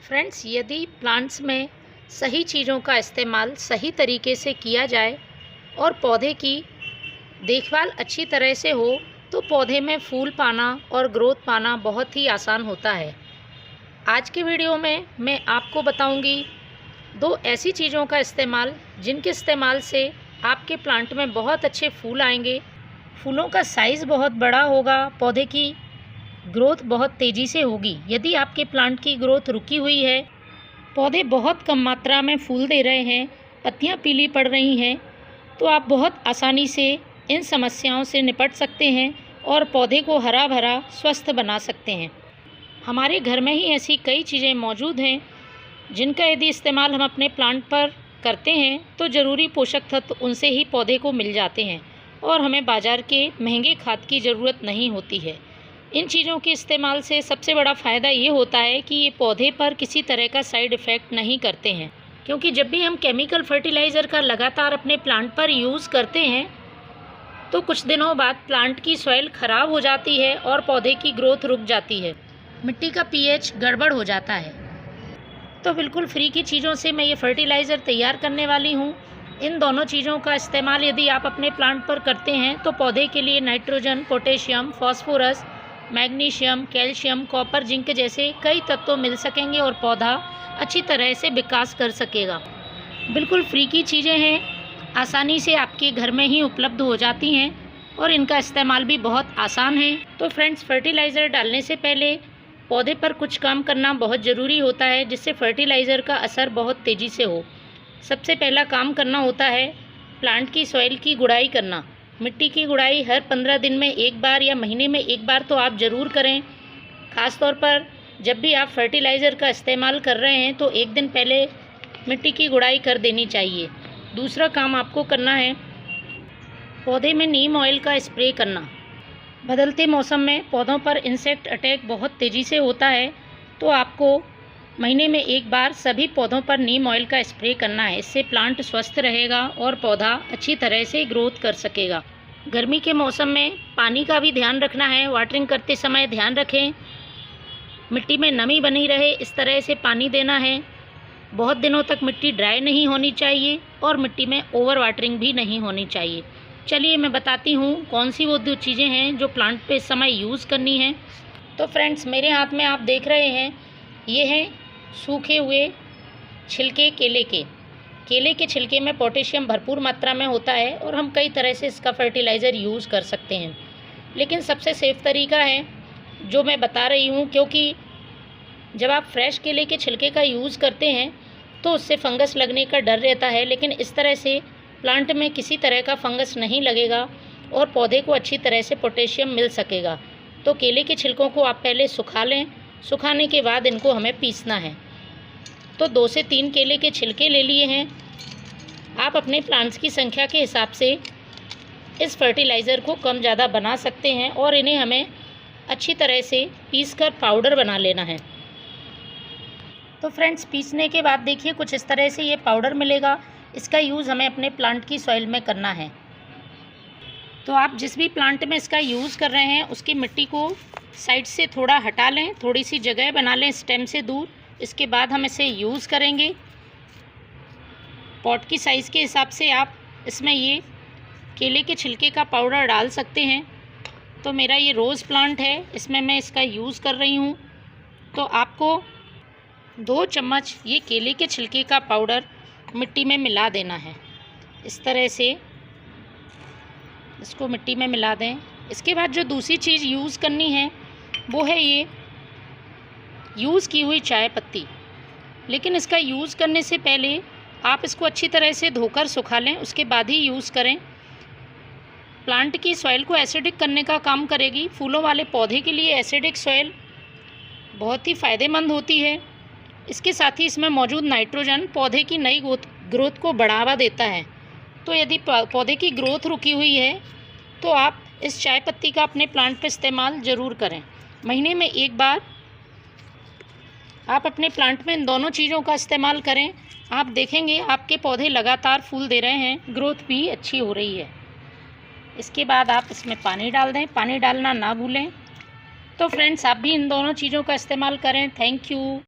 Friends, यदि plants में सही चीज़ों का इस्तेमाल सही तरीके से किया जाए और पौधे की देखभाल अच्छी तरह से हो तो पौधे में फूल पाना और ग्रोथ पाना बहुत ही आसान होता है। आज के वीडियो में मैं आपको बताऊंगी दो ऐसी चीज़ों का इस्तेमाल जिनके इस्तेमाल से आपके प्लांट में बहुत अच्छे फूल आएंगे, फूलों का साइज़ बहुत बड़ा होगा, पौधे की ग्रोथ बहुत तेज़ी से होगी। यदि आपके प्लांट की ग्रोथ रुकी हुई है, पौधे बहुत कम मात्रा में फूल दे रहे हैं, पत्तियां पीली पड़ रही हैं, तो आप बहुत आसानी से इन समस्याओं से निपट सकते हैं और पौधे को हरा भरा स्वस्थ बना सकते हैं। हमारे घर में ही ऐसी कई चीज़ें मौजूद हैं जिनका यदि इस्तेमाल हम अपने प्लांट पर करते हैं तो ज़रूरी पोषक तत्व उनसे ही पौधे को मिल जाते हैं और हमें बाज़ार के महंगे खाद की ज़रूरत नहीं होती है। इन चीज़ों के इस्तेमाल से सबसे बड़ा फ़ायदा ये होता है कि ये पौधे पर किसी तरह का साइड इफ़ेक्ट नहीं करते हैं, क्योंकि जब भी हम केमिकल फर्टिलाइज़र का लगातार अपने प्लांट पर यूज़ करते हैं तो कुछ दिनों बाद प्लांट की सॉइल ख़राब हो जाती है और पौधे की ग्रोथ रुक जाती है, मिट्टी का पीएच गड़बड़ हो जाता है। तो बिल्कुल फ्री की चीज़ों से मैं ये फर्टिलाइज़र तैयार करने वाली हूँ। इन दोनों चीज़ों का इस्तेमाल यदि आप अपने प्लांट पर करते हैं तो पौधे के लिए nitrogen, potassium, phosphorus, magnesium, calcium, copper, zinc जैसे कई तत्व मिल सकेंगे और पौधा अच्छी तरह से विकास कर सकेगा। बिल्कुल फ्री की चीज़ें हैं, आसानी से आपके घर में ही उपलब्ध हो जाती हैं और इनका इस्तेमाल भी बहुत आसान है। तो फ्रेंड्स, फर्टिलाइज़र डालने से पहले पौधे पर कुछ काम करना बहुत ज़रूरी होता है जिससे फर्टिलाइज़र का असर बहुत तेज़ी से हो। सबसे पहला काम करना होता है प्लांट की सॉइल की गुड़ाई करना। मिट्टी की गुड़ाई हर 15 दिन में एक बार या महीने में एक बार तो आप ज़रूर करें। ख़ास तौर पर जब भी आप फर्टिलाइज़र का इस्तेमाल कर रहे हैं तो एक दिन पहले मिट्टी की गुड़ाई कर देनी चाहिए। दूसरा काम आपको करना है पौधे में नीम ऑयल का स्प्रे करना। बदलते मौसम में पौधों पर इंसेक्ट अटैक बहुत तेज़ी से होता है, तो आपको महीने में एक बार सभी पौधों पर नीम ऑयल का स्प्रे करना है। इससे प्लांट स्वस्थ रहेगा और पौधा अच्छी तरह से ग्रोथ कर सकेगा। गर्मी के मौसम में पानी का भी ध्यान रखना है। वाटरिंग करते समय ध्यान रखें मिट्टी में नमी बनी रहे, इस तरह से पानी देना है। बहुत दिनों तक मिट्टी ड्राई नहीं होनी चाहिए और मिट्टी में ओवर वाटरिंग भी नहीं होनी चाहिए। चलिए मैं बताती हूँ कौन सी वो दो चीज़ें हैं जो प्लांट पे इस समय यूज़ करनी है। तो फ्रेंड्स, मेरे हाथ में आप देख रहे हैं ये हैं सूखे हुए छिलके केले के छिलके में पोटेशियम भरपूर मात्रा में होता है और हम कई तरह से इसका फर्टिलाइज़र यूज़ कर सकते हैं, लेकिन सबसे सेफ़ तरीका है जो मैं बता रही हूँ, क्योंकि जब आप फ्रेश केले के छिलके का यूज़ करते हैं तो उससे फंगस लगने का डर रहता है, लेकिन इस तरह से प्लांट में किसी तरह का फंगस नहीं लगेगा और पौधे को अच्छी तरह से पोटेशियम मिल सकेगा। तो केले के छिलकों को आप पहले सुखा लें, सुखाने के बाद इनको हमें पीसना है। तो 2 से 3 केले के छिलके ले लिए हैं। आप अपने प्लांट्स की संख्या के हिसाब से इस फर्टिलाइज़र को कम ज़्यादा बना सकते हैं और इन्हें हमें अच्छी तरह से पीसकर पाउडर बना लेना है। तो फ्रेंड्स, पीसने के बाद देखिए कुछ इस तरह से ये पाउडर मिलेगा। इसका यूज़ हमें अपने प्लांट की सॉइल में करना है। तो आप जिस भी प्लांट में इसका यूज़ कर रहे हैं उसकी मिट्टी को साइड से थोड़ा हटा लें, थोड़ी सी जगह बना लें स्टेम से दूर। इसके बाद हम इसे यूज़ करेंगे। पॉट की साइज़ के हिसाब से आप इसमें ये केले के छिलके का पाउडर डाल सकते हैं। तो मेरा ये रोज़ प्लांट है, इसमें मैं इसका यूज़ कर रही हूँ। तो आपको 2 चम्मच ये केले के छिलके का पाउडर मिट्टी में मिला देना है। इस तरह से इसको मिट्टी में मिला दें। इसके बाद जो दूसरी चीज़ यूज़ करनी है वो है ये यूज़ की हुई चाय पत्ती। लेकिन इसका यूज़ करने से पहले आप इसको अच्छी तरह से धोकर सुखा लें, उसके बाद ही यूज़ करें। प्लांट की सॉइल को एसिडिक करने का काम करेगी। फूलों वाले पौधे के लिए एसिडिक सॉइल बहुत ही फ़ायदेमंद होती है। इसके साथ ही इसमें मौजूद नाइट्रोजन पौधे की नई ग्रोथ को बढ़ावा देता है। तो यदि पौधे की ग्रोथ रुकी हुई है तो आप इस चाय पत्ती का अपने प्लांट पर इस्तेमाल ज़रूर करें। महीने में एक बार आप अपने प्लांट में इन दोनों चीज़ों का इस्तेमाल करें। आप देखेंगे आपके पौधे लगातार फूल दे रहे हैं, ग्रोथ भी अच्छी हो रही है। इसके बाद आप इसमें पानी डाल दें, पानी डालना ना भूलें। तो फ्रेंड्स, आप भी इन दोनों चीज़ों का इस्तेमाल करें। Thank you.